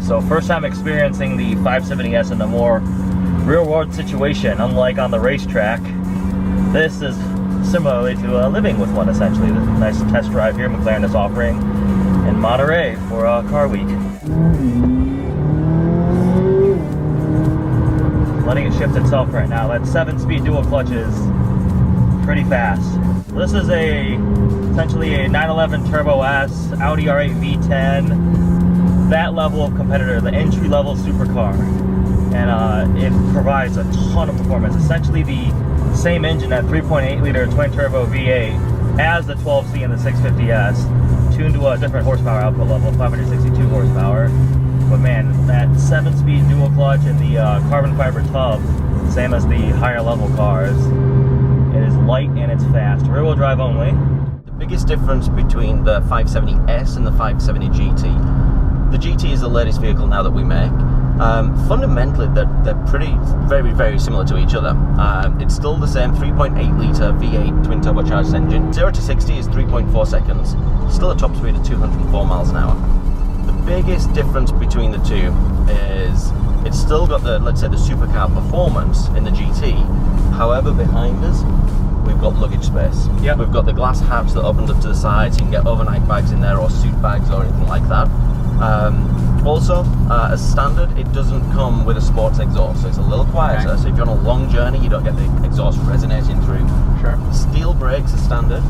So first time experiencing the 570S in a more real-world situation, unlike on the racetrack. This is similarly to living with one, essentially. The nice test drive here Mclaren is offering in Monterey for Car Week. Letting it shift itself right now. That 7-speed dual clutch is pretty fast. This is essentially a 911 Turbo S, Audi R8 V10, that level of competitor, the entry-level supercar. And it provides a ton of performance. Essentially the same engine, that 3.8 liter twin turbo V8 as the 12C and the 650S, tuned to a different horsepower output level, 562 horsepower. But man, that 7-speed dual clutch and the carbon fiber tub, same as the higher level cars. It is light and it's fast. Rear-wheel drive only. The biggest difference between the 570S and the 570GT, the GT is the latest vehicle now that we make. Fundamentally, they're very, very similar to each other. It's still the same 3.8 litre V8 twin turbocharged engine. 0 to 60 is 3.4 seconds. Still a top speed of 204 miles an hour. The biggest difference between the two is it's still got the, let's say, the supercar performance in the GT. However, behind us, we've got luggage space. Yep. We've got the glass hatch that opens up to the sides. You can get overnight bags in there or suit bags or anything like that. Also, as standard, it doesn't come with a sports exhaust, so it's a little quieter. Okay. So if you're on a long journey, you don't get the exhaust resonating through. Sure. Steel brakes are standard,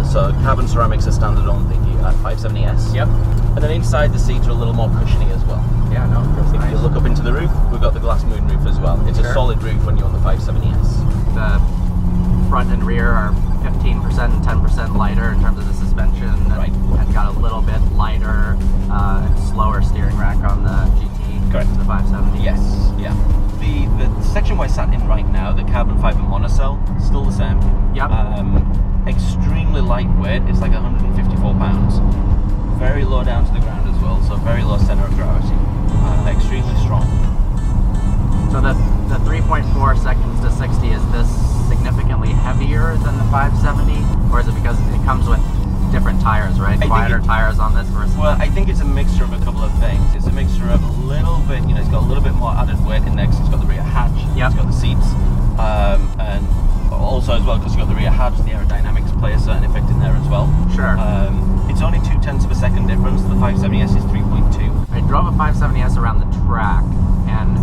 so carbon ceramics are standard on the 570S. Yep. And then inside the seats are a little more cushiony as well. Yeah, no, if nice. you look up into the roof, we've got the glass moon roof as well. It's a solid roof when you're on the 570S. The front and rear are 15% and 10% lighter in terms of the suspension, right. And got a little bit lighter, slower steering rack on the GT. Correct. The 570. Yes, yeah. The section we're sat in right now, the carbon fiber monocell, still the same. Yep. Extremely lightweight. It's like 154 pounds. Very low down to the ground as well, so very low center of gravity. Extremely strong. So the 3.4 seconds to 60, is this significantly heavier than the 570, or is it because it comes with different tires, right? Quieter tires on this versus... Well, I think it's a mixture of a couple of things. It's a mixture of a little bit, it's got a little bit more added weight in there because it's got the rear hatch, yep. It's got the seats, and also as well because it's got the rear hatch, the aerodynamics play a certain effect in there as well. Sure. It's only 0.2 of a second difference. The 570S is 3.2. I drove a 570S around the track, and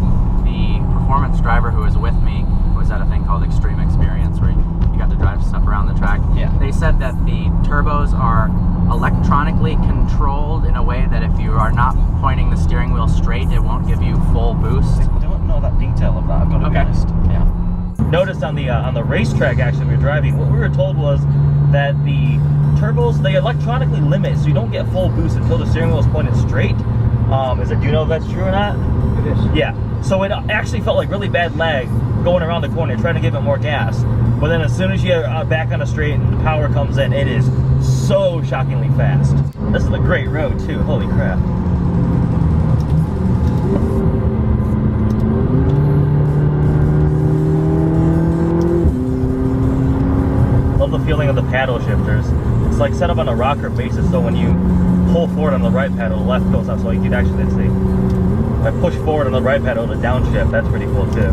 the performance driver who was with me was at a thing called Extreme Experience, where you got to drive stuff around the track. Yeah. They said that the turbos are electronically controlled in a way that if you are not pointing the steering wheel straight, it won't give you full boost. I don't know that detail of that, I've got to be honest. Yeah. Noticed on the racetrack, actually, we were driving, what we were told was that the turbos, they electronically limit, so you don't get full boost until the steering wheel is pointed straight. Do you know if that's true or not? It is. Yeah. So it actually felt like really bad lag going around the corner, trying to give it more gas. But then as soon as you are back on the straight and the power comes in, it is so shockingly fast. This is a great road too, holy crap. Love the feeling of the paddle shifters. It's like set up on a rocker basis, so when you pull forward on the right pedal, the left goes up, so you can actually see. If I push forward on the right pedal to downshift, that's pretty cool too.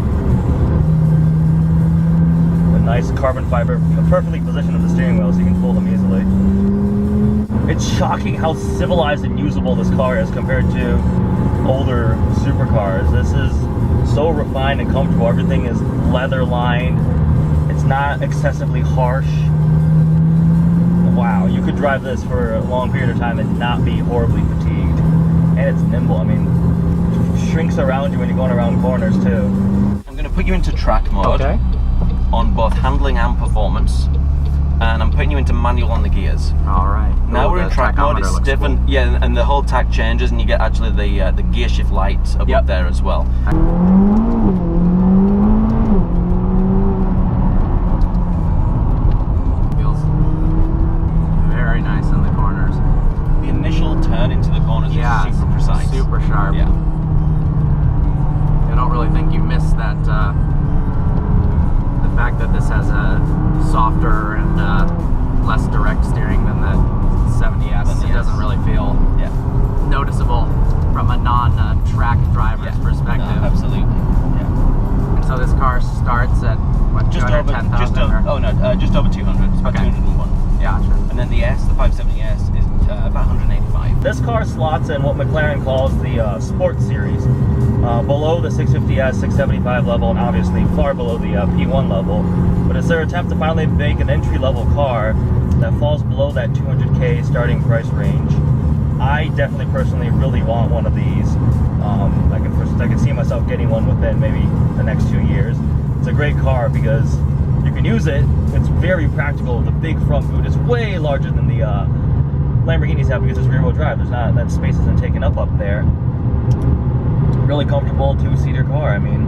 A nice carbon fiber, perfectly positioned on the steering wheel so you can pull them easily. It's shocking how civilized and usable this car is compared to older supercars. This is so refined and comfortable. Everything is leather lined. It's not excessively harsh. Wow, you could drive this for a long period of time and not be horribly fatigued. And it's nimble. I mean, it shrinks around you when you're going around corners too. I'm going to put you into track mode. Okay. On both handling and performance, and I'm putting you into manual on the gears. All right. Now we're in track mode. It's different, cool. Yeah, and the whole tack changes, and you get actually the gear shift lights up there as well. Feels very nice in the corners. The initial turn into the corners is super precise, super sharp. Yeah. I don't really think you miss that. The fact that this has a softer and less direct steering than the 70S, it doesn't really feel noticeable. from a non-track driver's perspective. No, absolutely. Yeah. And so this car starts at what? Just over 210,000? just over 200. It's about Okay. 201. Yeah, sure. And then the S, the 570S, is about 185. This car slots in what McLaren calls the Sport Series, below the 650S, 675 level, and obviously far below the P1 level. But it's their attempt to finally make an entry-level car that falls below that 200K starting price range. I definitely personally really want one of these. I can see myself getting one within maybe the next 2 years. It's a great car because you can use it. It's very practical. The big front boot is way larger than the Lamborghinis have because it's rear-wheel drive. There's not, that space isn't taken up there. Really comfortable two-seater car. I mean,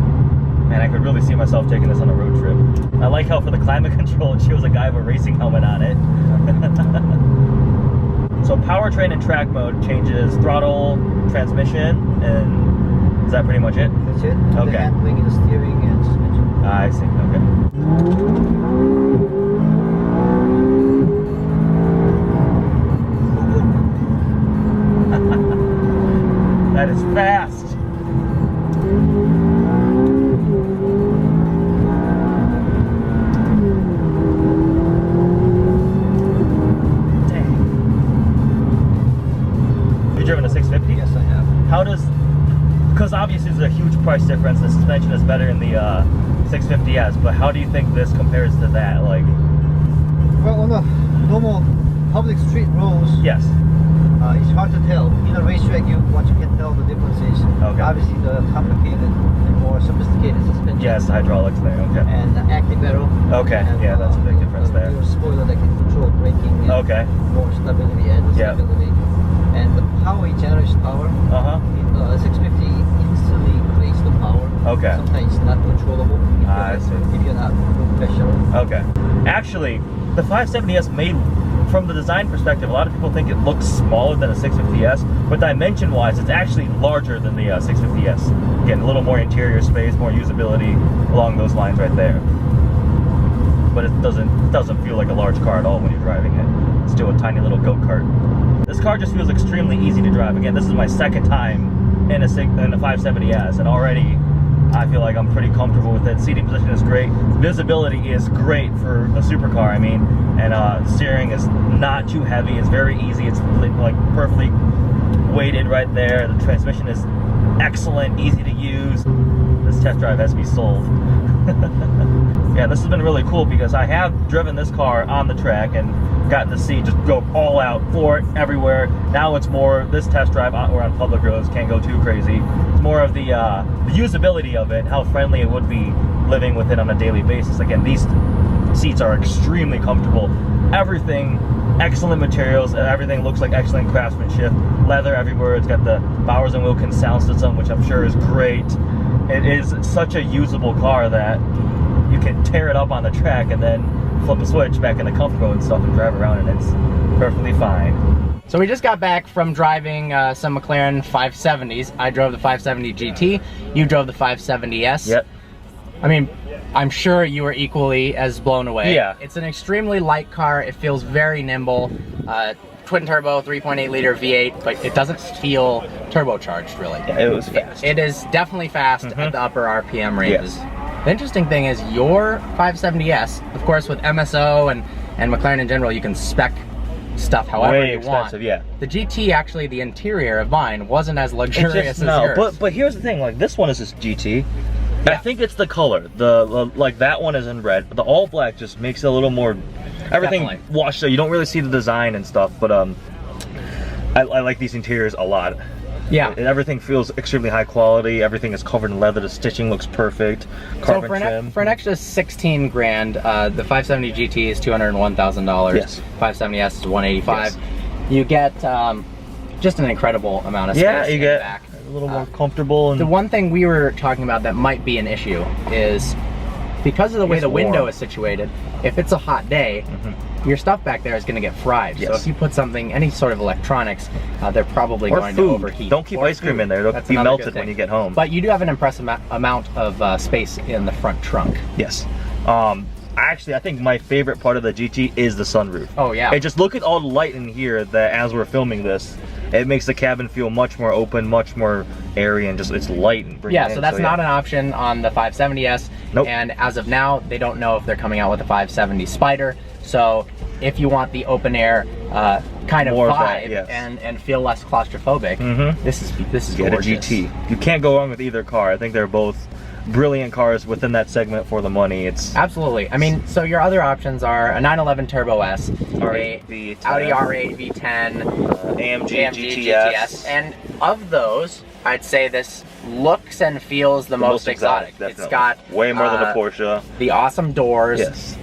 man, I could really see myself taking this on a road trip. I like how for the climate control it shows a guy with a racing helmet on it. So powertrain and track mode changes throttle, transmission, and is that pretty much it? That's it. Okay. The handling, the steering, and suspension. I see. Okay. That is fast. You driven a 650? Yes, I have. How does, because obviously there's a huge price difference, the suspension is better in the 650S, but how do you think this compares to that? Like, Well, on the normal public street roads, yes. It's hard to tell. In a racetrack, you can tell the differences. Okay. Obviously, the complicated and more sophisticated suspension. Yes, the hydraulics there, okay. And the active arrow. Okay, And, yeah, that's a big difference there. Your spoiler that can control braking. And Okay. more stability and Yeah. stability. And the power, it generates power. Uh-huh. 650 instantly creates the power. Okay. Sometimes it's not controllable. I see. If you're not professional. Okay. Actually, the 570S made, from the design perspective, a lot of people think it looks smaller than a 650S, but dimension-wise, it's actually larger than the 650S. Again, a little more interior space, more usability along those lines right there. But it doesn't feel like a large car at all when you're driving it. It's still a tiny little go-kart. This car just feels extremely easy to drive. Again, this is my second time in a 570S, and already I feel like I'm pretty comfortable with it. Seating position is great. Visibility is great for a supercar, I mean. And steering is not too heavy. It's very easy. It's like perfectly weighted right there. The transmission is excellent, easy to use. This test drive has to be sold. Yeah, this has been really cool because I have driven this car on the track and gotten to see just go all out for it everywhere. Now it's more, this test drive, we're on public roads, can't go too crazy. It's more of the usability of it, how friendly it would be living with it on a daily basis. Again, these seats are extremely comfortable. Everything, excellent materials, everything looks like excellent craftsmanship. Leather everywhere. It's got the Bowers & Wilkins sound system, which I'm sure is great. It is such a usable car that you can tear it up on the track and then flip a switch back into comfort mode and stuff and drive around, and it's perfectly fine. So we just got back from driving some McLaren 570s. I drove the 570 GT. You drove the 570S. Yep. I mean, I'm sure you were equally as blown away. Yeah. It's an extremely light car. It feels very nimble. Twin turbo, 3.8 liter V8, but it doesn't feel turbocharged really. Yeah, it was fast. It is definitely fast at the upper RPM ranges. Yes. The interesting thing is your 570S, of course with MSO and McLaren in general, you can spec stuff however Way you expensive, want. yeah. The GT, actually, the interior of mine wasn't as luxurious as yours. But here's the thing, like this one is just GT. Yeah. I think it's the color. The like that one is in red. The all black just makes it a little more, everything Definitely. washed out. You don't really see the design and stuff, but I like these interiors a lot. Yeah. Everything feels extremely high quality. Everything is covered in leather. The stitching looks perfect. Carbon trim. For an extra 16 grand, the 570 GT is $201,000. Yes. 570S is $185,000. Yes. You get just an incredible amount of space. Yeah, you in get the back. a little more comfortable. And The one thing we were talking about that might be an issue is because of the way It's the window warm. is situated, if it's a hot day, your stuff back there is going to get fried. So Yes. if you put something, any sort of electronics, they're probably or going food. to overheat. Don't keep Or ice cream food. in there. They'll That's be another melted good when thing. you get home. But you do have an impressive amount of space in the front trunk. Yes. Actually, I think my favorite part of the GT is the sunroof. Oh yeah. Hey, just look at all the light in here that as we're filming this. It makes the cabin feel much more open, much more airy, and just it's light and bring Yeah, it in. so that's not an option on the 570S. Nope. And as of now, they don't know if they're coming out with a 570 Spider. So if you want the open air kind of More of vibe that, yes. and feel less claustrophobic, this is Get gorgeous. a GT. You can't go wrong with either car. I think they're both brilliant cars within that segment for the money. It's Absolutely. I mean, so your other options are a 911 Turbo S, R8 a V10, Audi R8 V10, AMG GTS. and of those, I'd say this looks and feels the most exotic. It's definitely. got way more than a Porsche. the awesome doors. Yes.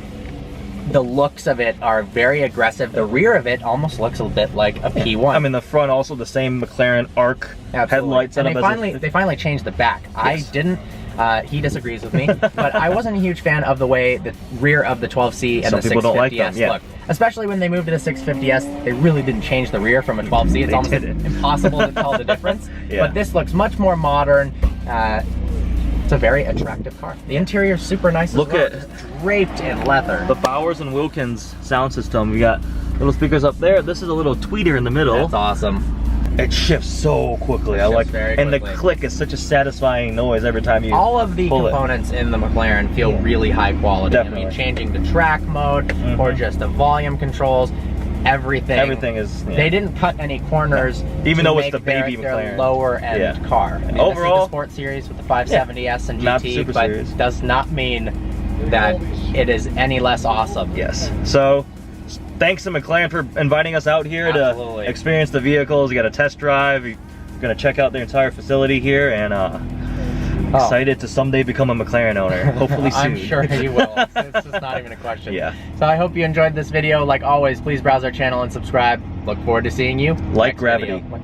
The looks of it are very aggressive. The rear of it almost looks a bit like a P1. I mean, the front also the same McLaren ARC headlights. And setup they finally changed the back. Yes. I didn't. He disagrees with me, but I wasn't a huge fan of the way the rear of the 12C and Some the people don't like 650S them, yeah. look. Especially when they moved to the 650S, they really didn't change the rear from a 12C. It's almost impossible to tell the difference. Yeah. But this looks much more modern. It's a very attractive car. The interior is super nice. Look as well. at- It's draped in leather. The Bowers and Wilkins sound system. We got little speakers up there. This is a little tweeter in the middle. That's awesome. It shifts so quickly. It I like, shifts very and the quickly. click is such a satisfying noise every time you All of the pull it. components in the McLaren feel really high quality. Definitely. I mean, changing the track mode or just the volume controls, everything. Everything is. Yeah. They didn't cut any corners. Even to though it's make the baby their McLaren. lower end Yeah. car. I mean, Overall- this is the Sport Series with the 570S and not the GT, Super but Series. does not mean that it is any less awesome. Yes. So, thanks to McLaren for inviting us out here Absolutely. to experience the vehicles. You got a test drive. You're gonna check out their entire facility here, and excited to someday become a McLaren owner. Hopefully soon. I'm sure you will. It's just not even a question. Yeah. So I hope you enjoyed this video. Like always, please browse our channel and subscribe. Look forward to seeing you. Like next gravity. video.